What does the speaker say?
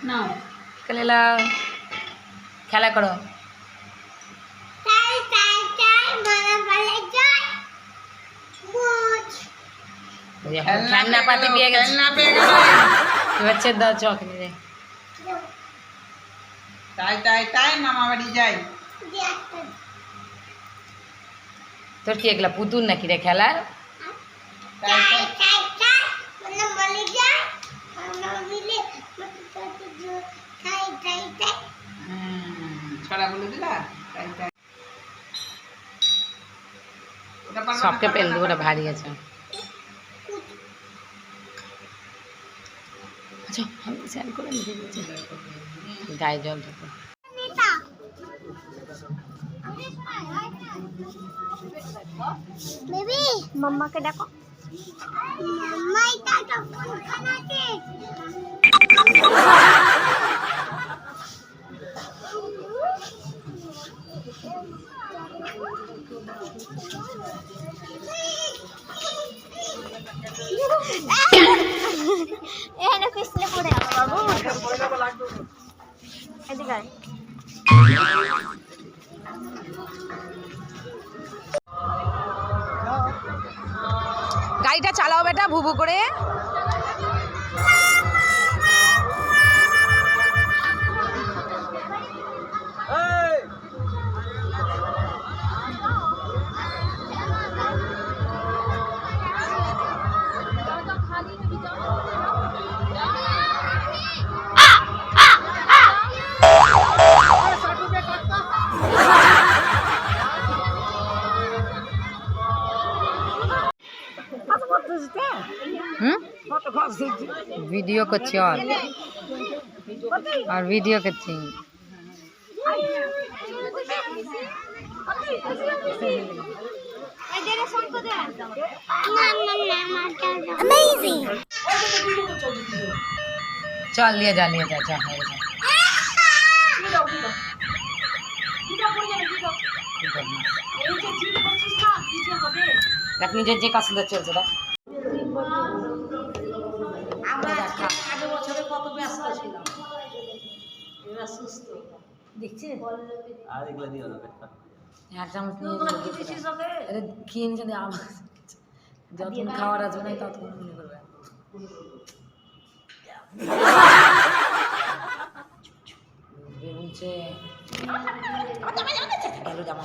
না কালেলা খেলা করো। খেলনা পাতি পেয়ে গেছে, এবার ছেদ দাও চক নিয়ে। তাই তাই তাই মামা বাড়ি যাই। তোর কি এগুলা পুতুল নাকি রে খেলার? তাই তাই ছড়া বলে দিলা। তাই তাই সবকে পেল দেবো, ওটা ভারী আছে। আচ্ছা আমি স্নান করে নিতে দিচ্ছি, গায়ে জল ঢুকো। বেবি মাম্মাকে ডাকো। মাম্মা এটা কোনখানে আছে? এখানে পিছলে পড়ে যাবো বাবু। এদিকে আয়। গাড়িটা চালাও বেটা ভুবু করে। ভিডিও করছি আর ভিডিও করছি। चल लिए जा लिए जा चल দেখ নিজের যে কাজ চলছে দেখ। আগে বছরে কত ব্যস্ত ছিলাম, এবার সুস্থ দেখছি। এক চামচ খেয়ে নিচ্ছে আবার যতক্ষণ খাওয়ার আসবে না ততক্ষণ মনে করবে। বলছে গেল জামা